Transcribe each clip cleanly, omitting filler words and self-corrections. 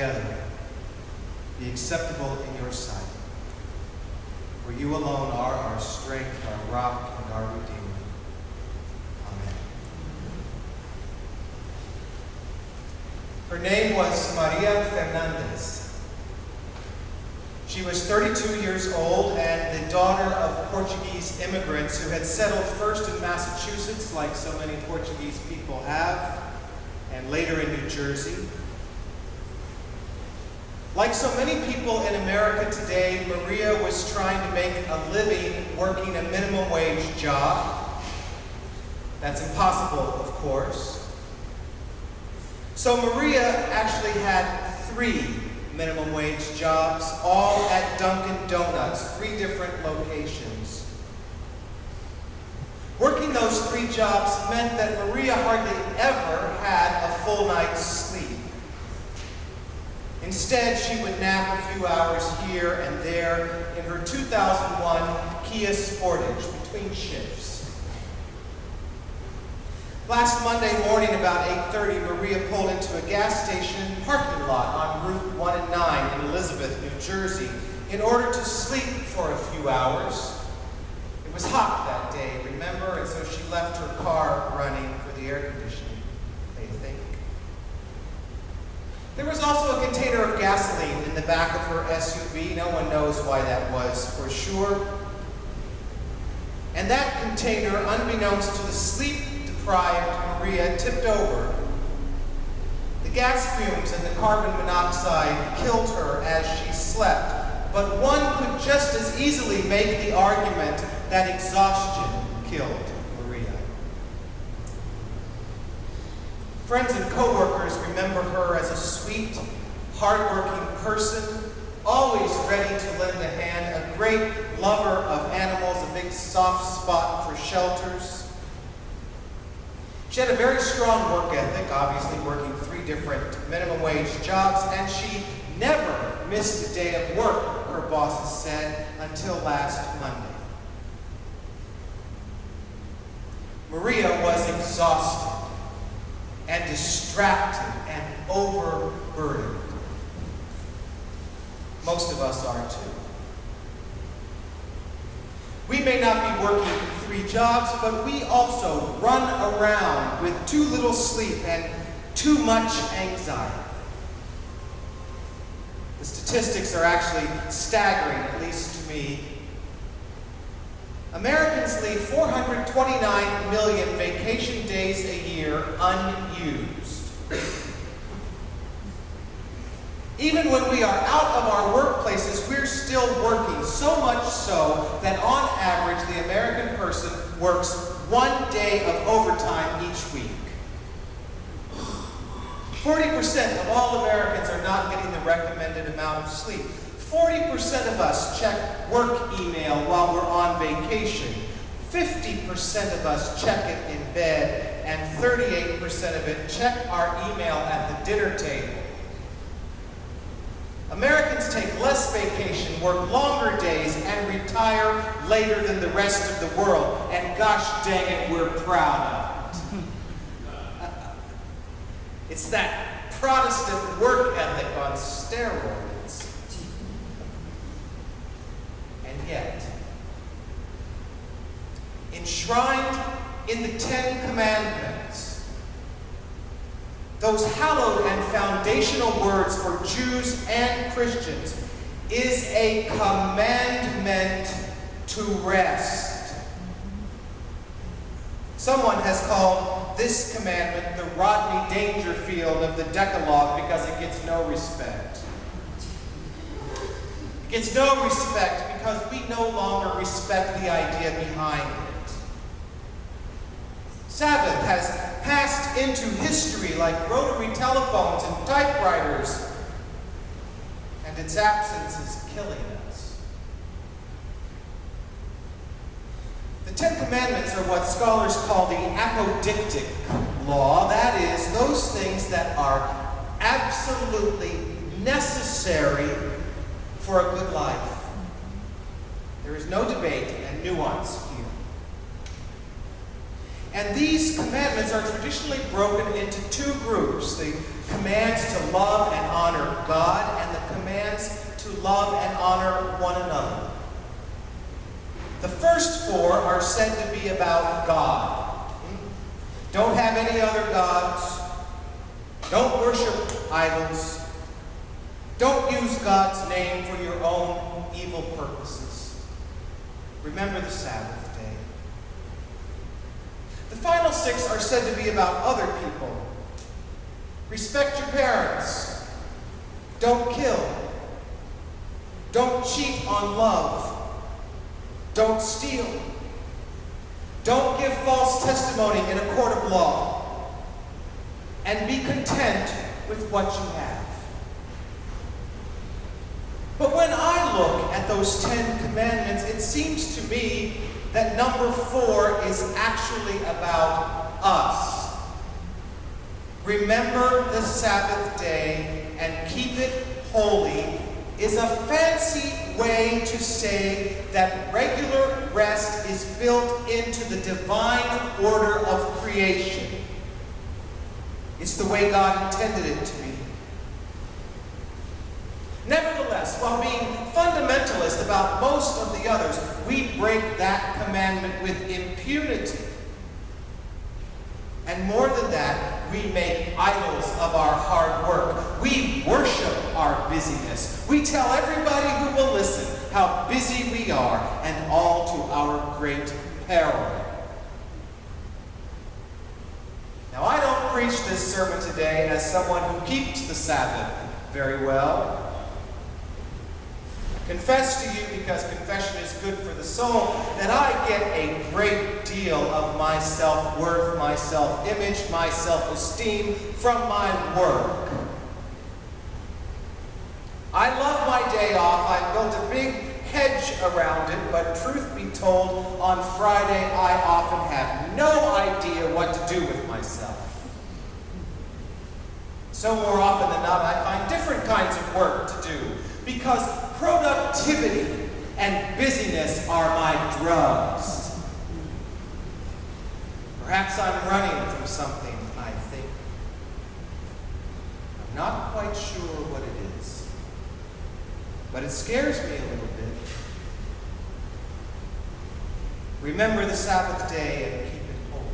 together be acceptable in your sight. For you alone are our strength, our rock, and our Redeemer. Amen. Her name was Maria Fernandez. She was 32 years old and the daughter of Portuguese immigrants who had settled first in Massachusetts, like so many Portuguese people have, and later in New Jersey. Like so many people in America today, Maria was trying to make a living working a minimum wage job. That's impossible, of course. So Maria actually had 3 minimum wage jobs, all at Dunkin' Donuts, 3 different locations. Working those 3 jobs meant that Maria hardly ever had a full night's sleep. Instead, she would nap a few hours here and there in her 2001 Kia Sportage between shifts. Last Monday morning about 8:30, Maria pulled into a gas station parking lot on Route 1 and 9 in Elizabeth, New Jersey, in order to sleep for a few hours. It was hot that day, remember, and so she left her car running for the air conditioning, they think. There was also a container of gasoline in the back of her SUV. No one knows why that was for sure. And that container, unbeknownst to the sleep-deprived Maria, tipped over. The gas fumes and the carbon monoxide killed her as she slept, but one could just as easily make the argument that exhaustion killed Maria. Friends and co-workers remember her as a sweet, hard-working person, always ready to lend a hand, a great lover of animals, a big soft spot for shelters. She had a very strong work ethic, obviously working 3 different minimum wage jobs, and she never missed a day of work, her bosses said, until last Monday. Maria was exhausted and distracted and overburdened. Most of us are too. We may not be working 3 jobs, but we also run around with too little sleep and too much anxiety. The statistics are actually staggering, at least to me. Americans leave 429 million vacation days a year unused. Even when we are out of our workplaces, we're still working, so much so that on average, the American person works 1 day of overtime each week. 40% of all Americans are not getting the recommended amount of sleep. 40% of us check work email while we're on vacation. 50% of us check it in bed, and 38% of it check our email at the dinner table. Americans take less vacation, work longer days, and retire later than the rest of the world. And gosh dang it, we're proud of it. It's that Protestant work ethic on steroids. And yet, enshrined in the 10 Commandments, those hallowed and foundational words for Jews and Christians, is a commandment to rest. Someone has called this commandment the Rodney Dangerfield of the Decalogue because it gets no respect. It gets no respect because we no longer respect the idea behind it. Sabbath has passed into history like rotary telephones and typewriters, and its absence is killing us. The 10 Commandments are what scholars call the apodictic law. That is, those things that are absolutely necessary for a good life. There is no debate and nuance here. And these commandments are traditionally broken into 2 groups: the commands to love and honor God said to be about God. Don't have any other gods. Don't worship idols. Don't use God's name for your own evil purposes. Remember the Sabbath day. The final 6 are said to be about other people. Respect your parents. Don't kill. Don't cheat on love. Don't steal. Don't give false testimony in a court of law. And be content with what you have. But when I look at those 10 commandments, it seems to me that number 4 is actually about us. Remember the Sabbath day and keep it holy is a fancy way to say that regular rest is built into the divine order of creation. It's the way God intended it to be. Nevertheless, while being fundamentalist about most of the others, we break that commandment with impunity. And more than that, we make idols of our hard work. We worship our busyness. We tell everybody who will listen how busy we are, and all to our great peril. Now, I don't preach this sermon today as someone who keeps the Sabbath very well. Confess to you, because confession is good for the soul, that I get a great deal of my self-worth, my self-image, my self-esteem from my work. I love my day off. I built a big hedge around it, but truth be told, on Friday I often have no idea what to do with myself. So more often than not, I find different kinds of work to do, because productivity and busyness are my drugs. Perhaps I'm running from something, I think. I'm not quite sure what it is, but it scares me a little bit. Remember the Sabbath day and keep it holy.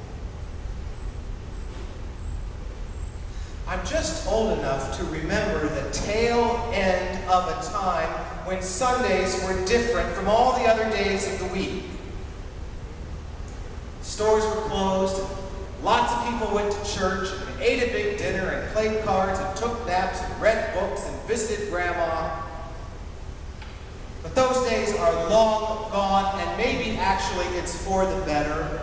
I'm just old enough to remember the tail end of a time when Sundays were different from all the other days of the week. Stores were closed, and lots of people went to church and ate a big dinner and played cards and took naps and read books and visited Grandma. But those days are long gone, and maybe actually it's for the better.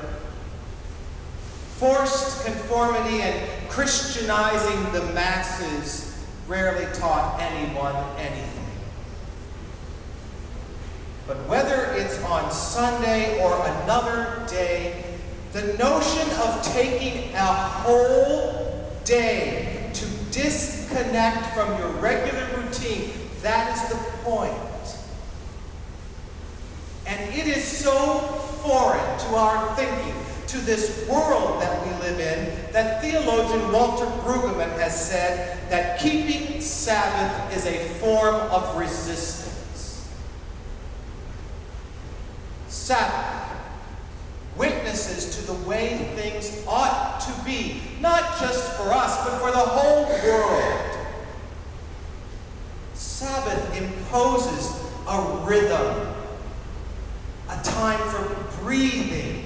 Forced conformity and Christianizing the masses rarely taught anyone anything. But whether it's on Sunday or another day, the notion of taking a whole day to disconnect from your regular routine, that is the point. And it is so foreign to our thinking, to this world that we live in, that theologian Walter Brueggemann has said that keeping Sabbath is a form of resistance. Sabbath witnesses to the way things ought to be, not just for us, but for the whole world. Sabbath imposes a rhythm, a time for breathing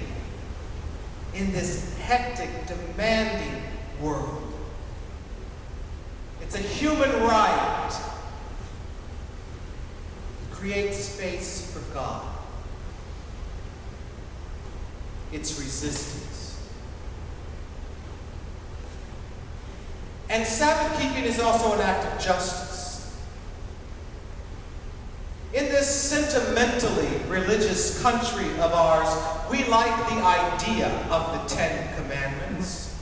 in this hectic, demanding world. It's a human right to create space for God. It's resistance. And Sabbath keeping is also an act of justice. In this sentimentally religious country of ours, we like the idea of the 10 Commandments.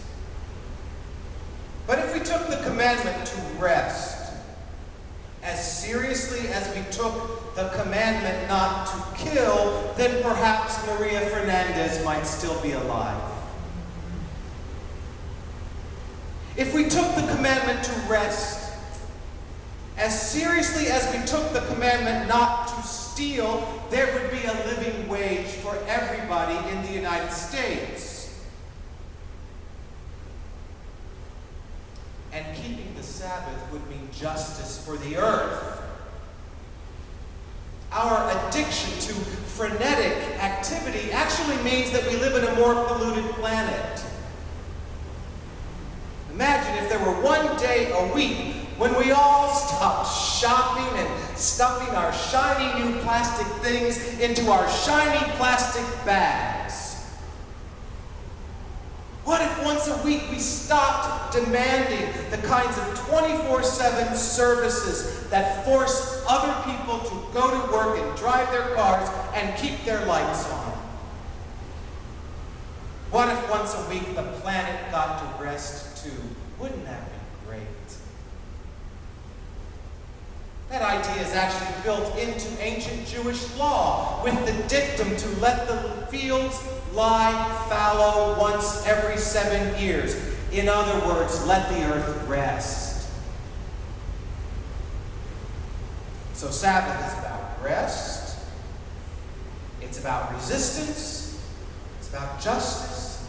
But if we took the commandment to rest as seriously as we took the commandment not to kill, then perhaps Maria Fernandez might still be alive. If we took the commandment to rest as seriously as we took the commandment not to steal, steal, there would be a living wage for everybody in the United States. And keeping the Sabbath would mean justice for the earth. Our addiction to frenetic activity actually means that we live in a more polluted planet. Imagine if there were one day a week when we all stopped shopping and stuffing our shiny new plastic things into our shiny plastic bags. What if once a week we stopped demanding the kinds of 24/7 services that force other people to go to work and drive their cars and keep their lights on? What if once a week the planet got to rest too? Wouldn't that be great? That idea is actually built into ancient Jewish law with the dictum to let the fields lie fallow once every 7 years. In other words, let the earth rest. So Sabbath is about rest. It's about resistance. It's about justice.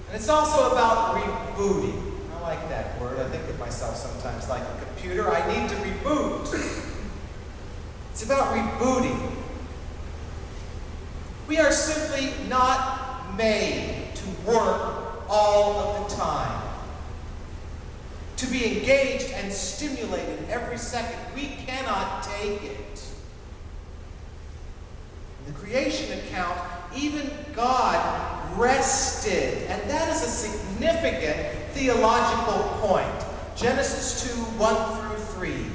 And it's also about rebooting. I like that word. I think of myself sometimes like a computer. I need to reboot. It's about rebooting. We are simply not made to work all of the time, to be engaged and stimulated every second. We cannot take it. In the creation account, even God rested, and that is a significant theological point. Genesis 2, 1 through 3.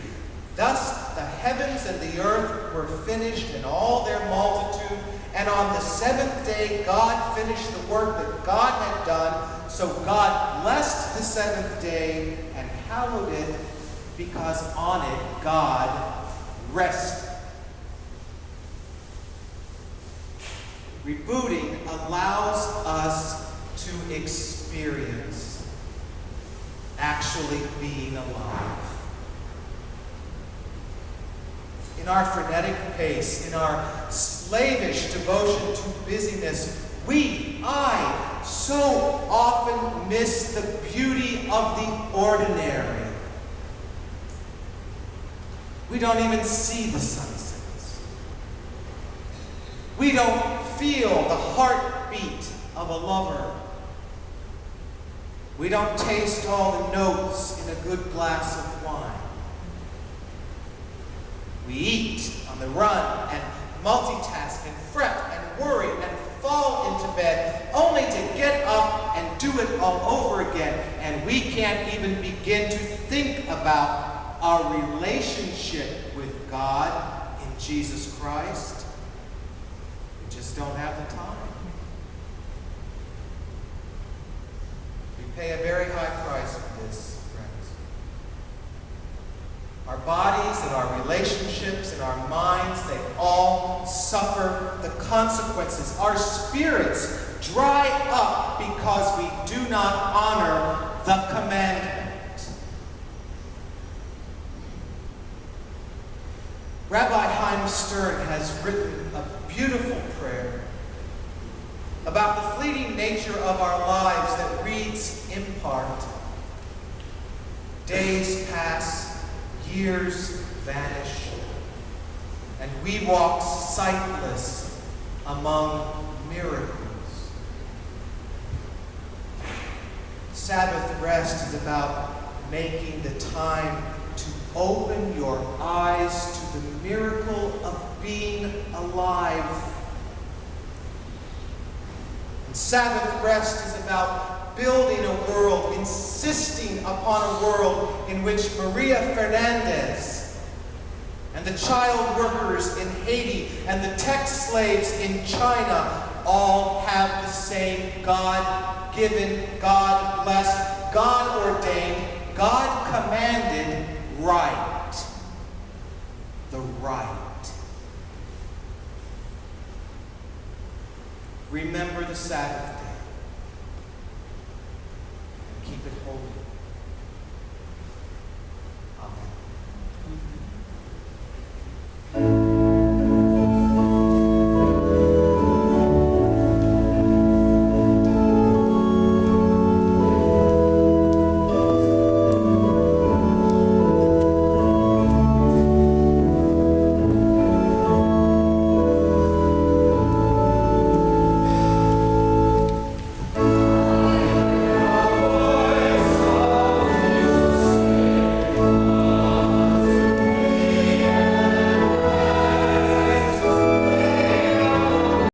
Thus the heavens and the earth were finished in all their multitude, and on the seventh day God finished the work that God had done. So God blessed the seventh day and hallowed it, because on it God rested. Rebooting allows us to experience actually being alive. In our frenetic pace, in our slavish devotion to busyness, I so often miss the beauty of the ordinary. We don't even see the sunsets. We don't feel the heartbeat of a lover. We don't taste all the notes in a good glass of wine. We eat on the run and multitask and fret and worry and fall into bed only to get up and do it all over again. And we can't even begin to think about our relationship with God in Jesus Christ. We just don't have the time. We pay a very high price for this, friends. Our bodies and our relationships and our minds, they all suffer the consequences. Our spirits dry up because we do not honor the commandment. Rabbi Chaim Stern has written a beautiful prayer about the fleeting nature of our lives that reads in part, days pass, years vanish, and we walk sightless among miracles. Sabbath rest is about making the time to open your eyes to the miracle of being alive. And Sabbath rest is about building a world, insisting upon a world in which Maria Fernandez and the child workers in Haiti and the tech slaves in China all have the same God-given, God-blessed, God-ordained, God-commanded right. The right. Remember the Sabbath day and keep it holy.